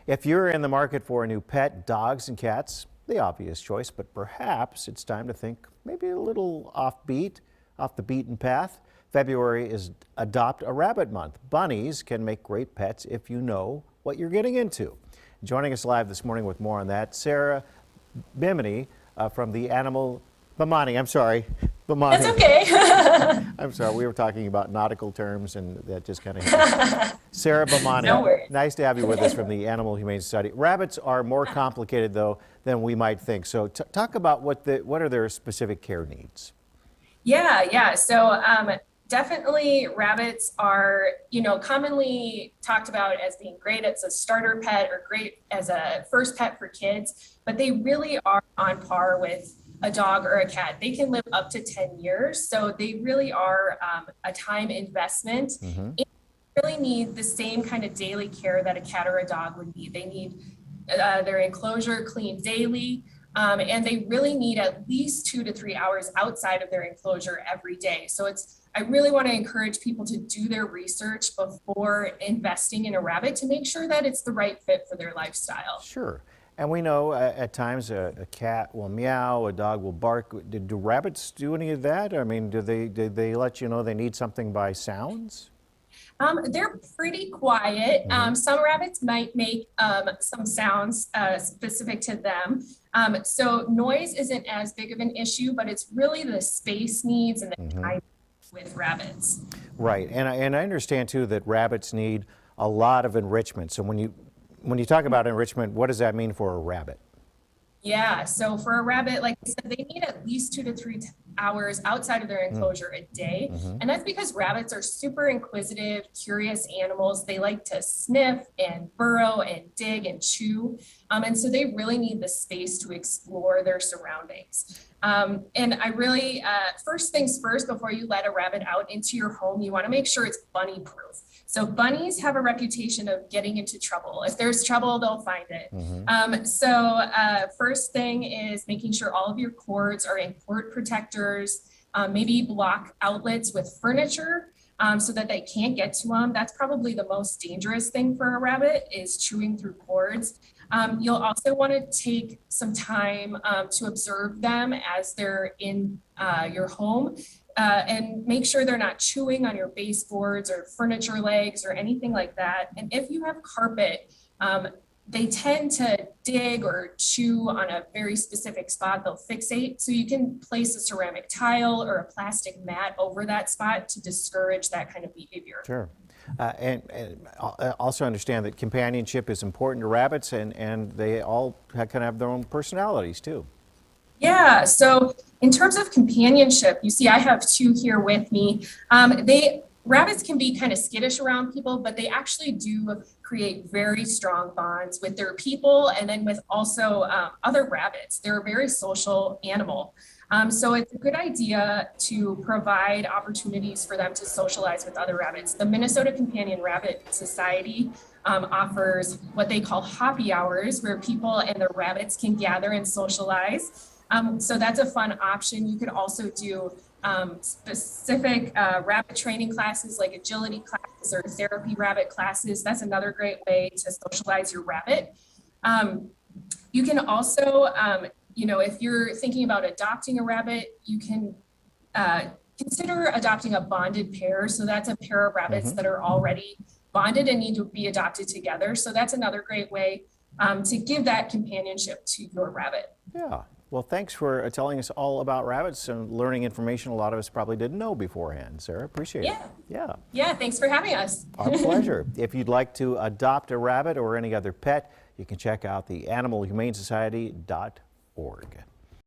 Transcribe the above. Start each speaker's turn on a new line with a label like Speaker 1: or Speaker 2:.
Speaker 1: If you're in the market for a new pet, dogs and cats, the obvious choice, but perhaps it's time to think maybe a little off the beaten path. February is Adopt a Rabbit Month. Bunnies can make great pets if you know what you're getting into. Joining us live this morning with more on that, Sarah Bhimani from the Bhimani, I'm sorry. Bhimani.
Speaker 2: That's okay.
Speaker 1: I'm sorry, we were talking about nautical terms and that just kind of Sarah Bhimani,
Speaker 2: No worries.
Speaker 1: nice to have you with us from the Humane Society. Rabbits are more complicated though than we might think. So talk about what are their specific care needs?
Speaker 2: Yeah. So definitely rabbits are, commonly talked about as being great as a starter pet or great as a first pet for kids, but they really are on par with a dog or a cat. They can live up to 10 years. So they really are a time investment.
Speaker 1: Mm-hmm.
Speaker 2: And they really need the same kind of daily care that a cat or a dog would need. They need their enclosure cleaned daily. And they really need at least 2 to 3 hours outside of their enclosure every day. So I really want to encourage people to do their research before investing in a rabbit to make sure that it's the right fit for their lifestyle.
Speaker 1: Sure. And we know at times a cat will meow, a dog will bark. Do rabbits do any of that? I mean, do they let you know they need something by sounds?
Speaker 2: They're pretty quiet.
Speaker 1: Mm-hmm.
Speaker 2: Some rabbits might make some sounds specific to them. So noise isn't as big of an issue, but it's really the space needs and the time with rabbits.
Speaker 1: Right, and I understand too that rabbits need a lot of enrichment. So when you talk about enrichment, what does that mean for a rabbit?
Speaker 2: Yeah, so for a rabbit, like I said, they need at least 2 to 3 hours outside of their enclosure a day.
Speaker 1: Mm-hmm.
Speaker 2: And that's because rabbits are super inquisitive, curious animals. They like to sniff and burrow and dig and chew. And so they really need the space to explore their surroundings. And I really, first things first, before you let a rabbit out into your home, you want to make sure it's bunny proof. So bunnies have a reputation of getting into trouble. If there's trouble, they'll find it.
Speaker 1: Mm-hmm.
Speaker 2: First thing is making sure all of your cords are in cord protectors, maybe block outlets with furniture so that they can't get to them. That's probably the most dangerous thing for a rabbit is chewing through cords. You'll also want to take some time to observe them as they're in your home. And make sure they're not chewing on your baseboards or furniture legs or anything like that. And if you have carpet, they tend to dig or chew on a very specific spot. They'll fixate. So you can place a ceramic tile or a plastic mat over that spot to discourage that kind of behavior.
Speaker 1: Sure. And also understand that companionship is important to rabbits and they all kind of have their own personalities too.
Speaker 2: Yeah, so in terms of companionship, you see I have 2 here with me. Rabbits can be kind of skittish around people, but they actually do create very strong bonds with their people and then with also other rabbits. They're a very social animal. So it's a good idea to provide opportunities for them to socialize with other rabbits. The Minnesota Companion Rabbit Society offers what they call hoppy hours, where people and their rabbits can gather and socialize. So that's a fun option. You could also do specific rabbit training classes like agility classes or therapy rabbit classes. That's another great way to socialize your rabbit. You can also, if you're thinking about adopting a rabbit, you can consider adopting a bonded pair. So that's a pair of rabbits that are already bonded and need to be adopted together. So that's another great way to give that companionship to your rabbit.
Speaker 1: Yeah. Well, thanks for telling us all about rabbits and learning information a lot of us probably didn't know beforehand, Sarah. Appreciate it.
Speaker 2: Yeah, thanks for having us.
Speaker 1: Our pleasure. If you'd like to adopt a rabbit or any other pet, you can check out the animalhumanesociety.org.